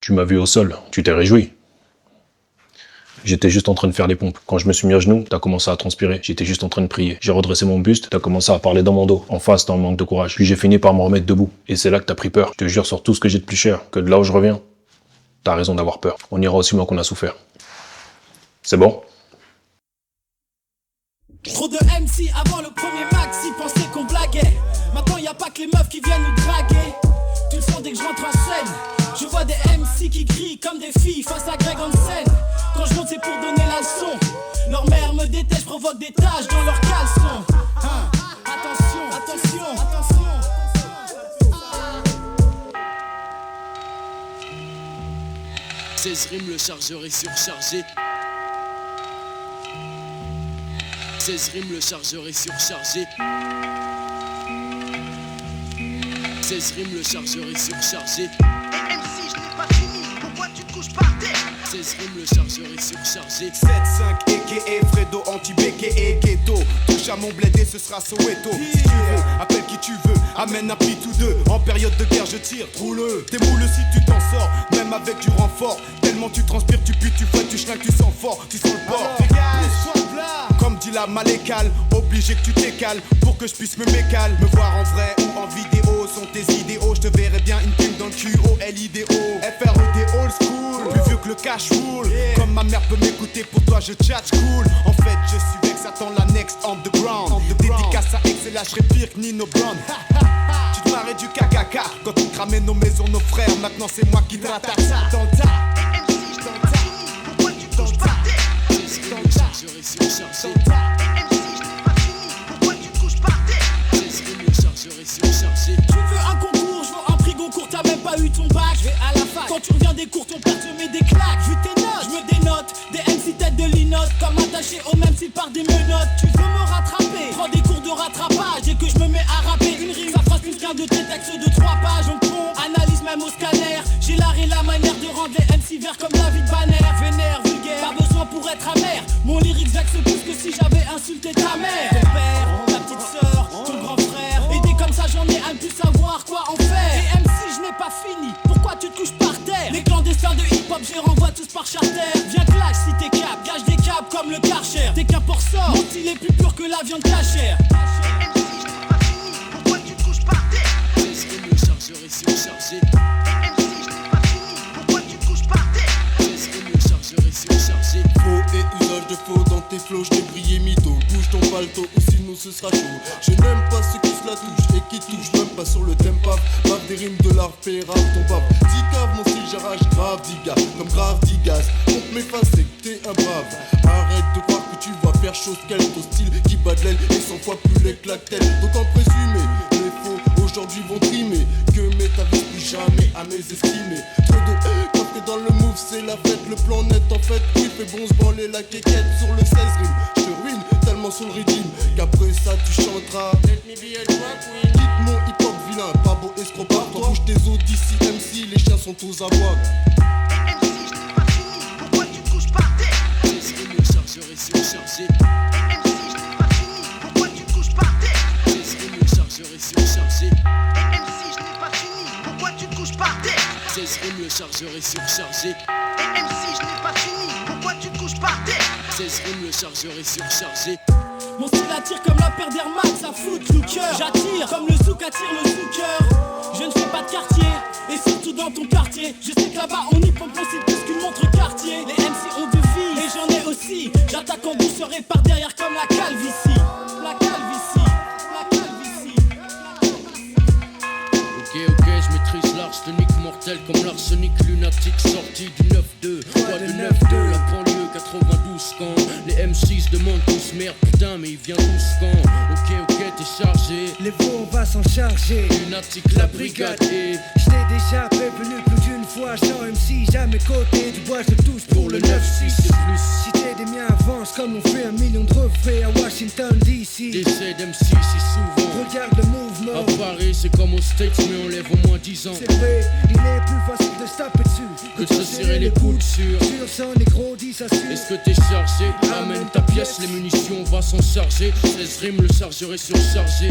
Tu m'as vu au sol, tu t'es réjoui. J'étais juste en train de faire les pompes. Quand je me suis mis à genoux, t'as commencé à transpirer. J'étais juste en train de prier. J'ai redressé mon buste, t'as commencé à parler dans mon dos. En face, t'as un manque de courage. Puis j'ai fini par me remettre debout. Et c'est là que t'as pris peur. Je te jure sur tout ce que j'ai de plus cher, que de là où je reviens, t'as raison d'avoir peur. On ira aussi loin qu'on a souffert. C'est bon? Trop de MC avant le premier max, ils pensaient qu'on blaguait. Maintenant y a pas que les meufs qui viennent nous draguer. Tu le sens dès que je rentre en scène. Je vois des MC qui crient comme des filles face à Greg Hansen. Quand je monte c'est pour donner la leçon. Leur mère me déteste, provoque des taches dans leurs caleçons. Attention, attention, attention. 16 rimes, le chargeur est surchargé. 16 rimes, le chargeur est surchargé. 16 rimes, le chargeur est surchargé. MC, je n'ai pas fini, pourquoi tu te couches par terre? 16 rimes, le chargeur est surchargé. 7-5 aka Fredo anti-béqué et ghetto. Touche à mon bled et ce sera Soweto. Si tu veux, appelle qui tu veux, amène un pit ou deux. En période de guerre je tire, roule-le. T'es moule si tu t'en sors, même avec du renfort. Tellement tu transpires, tu pues, tu fouettes, tu schlingues, tu sens fort, tu sens le port. Comme dit la malécale, obligé que tu t'écales pour que je puisse me mécale. Me voir en vrai ou en vidéo sont tes idéaux. Je te verrai bien une pime dans le cul, O-L-I-D-O FRED old school, plus vieux que le cash rule. Comme ma mère peut m'écouter, pour toi je tchatch cool. En fait je suis vex, attends la next underground. Dédicace à X et là je serai pire que Nino Brown. Tu te marrais du KKK quand tu cramais nos maisons, nos frères. Maintenant c'est moi qui te rattrape dans le tas. MC, je n'ai pas fini, pourquoi tu te couches par terre? 16 rimes, le chargeur est surchargé. MC, je n'ai pas fini, pourquoi tu te couches par terre? 16 rimes, le chargeur est surchargé. Tu veux un concours, je veux un prix Goncourt, t'as même pas eu ton bac. Je vais à la fac, quand tu reviens des cours, ton père te met des claques. Vu tes notes, je me dénote, des MC tête de linotte. Comme attaché au même style par des menottes. Tu veux me rattraper, prends des cours de rattrapage. Et que je me mets à rapper une rime, ça phrase plus qu'un de tes textes de 3 pages. On pompe, analyse même au scanner. J'ai l'art et la manière de rendre les MC verts comme David Banner. Vénère, vulgaire, pas besoin pour être amer. Mon lyrique vexe plus que si j'avais insulté ta mère. Ton père, ta petite sœur, ton grand frère. Aider comme ça j'en ai un plus savoir quoi en faire. Et MC je n'ai pas fini, pourquoi tu te couches par terre? Les clandestins de hip hop j'y renvoie tous par charter. Viens clash si t'es cap, gage des câbles comme le Karcher. T'es qu'un porc sort, mon style est plus pur que la viande cachère. MC, je n'ai pas fini, pourquoi tu te couches par terre? 16 rimes, le chargeur est surchargé. MC, je n'ai pas fini, pourquoi tu te couches par terre? 16 rimes, le chargeur est surchargé. Faux et usage de faux dans tes flots, je t'ai brillé mytho. Bouge ton palto ou sinon ce sera chaud. Je n'aime pas ceux qui se la touchent et qui touchent même pas sur le tempo. Bave des rimes de l'art, fait rap ton bave. Dicave mon style, j'arrache grave diga. Comme grave digas, compte mes faces et que t'es un brave. Arrête de croire que tu vas faire chose qu'elle. Ton style qui bat de l'aile et 100 fois plus laid que la tête. D'autant présumé, les faux aujourd'hui vont trimer. Que m'établis plus jamais à mes estimés. Trop de quand t'es dans le move, c'est la fête. Le plan net en fait, oui, fait bon se branler la quéquette sur le 16 rimes. Je te ruine tellement sur le rythme qu'après ça tu chanteras. Let me be a drag queen. Quitte mon hip hop vilain, pas beau escroc par toi. Bouge tes os d'ici MC, les chiens sont aux abois. MC, je n'ai pas fini, pourquoi tu te couches par terre? 16 rimes, le chargeur est surchargé. MC, je n'ai pas fini, pourquoi tu te couches par terre? 16 rimes, le chargeur est surchargé. MC, je n'ai pas fini, pourquoi tu te couches par terre? 16 rimes, le chargeur est surchargé. MC, je n'ai pas fini, pourquoi tu te couches par terre? 16 rimes, le chargeur est surchargé. Mon style attire comme la paire d'Air Max, ça fout le cœur. J'attire comme le souk attire le sous-cœur. Je ne fais pas de quartier, et surtout dans ton quartier. Je sais que là-bas on y pompe, c'est plus qu'une montre quartier. Les MC ont de vie, et j'en ai aussi. J'attaque en douceur et par derrière comme la calvitie. La calvitie, la calvitie. Ok, je maîtrise l'arsenic mortel comme l'arsenic lunatique sorti du 9-2. Quoi de 9-2, la banlieue 92 quand les M6 demandent tous merde, putain, mais il vient tous quand. Ok, t'es chargé. Les faux, on va s'en charger. Lunatique, la brigade et Je t'ai déjà prévenu plus d'une fois. Sans MC, jamais côté. Du bois, je touche pour le 9-6 de plus. Si t'es des miens, avance comme on fait 1 million de refraits à Washington DC. Décès d'MC si souvent. Regarde le mouvement. À Paris, c'est comme aux States, mais on lève au moins 10 ans. C'est vrai, il est plus facile de se taper dessus Que de se serrer les coudes sur. Sur son négro, dit ça suit. Est-ce que t'es chargé? Amène ta pièce, les munitions, on va s'en charger. 16 rimes, le chargeur est surchargé.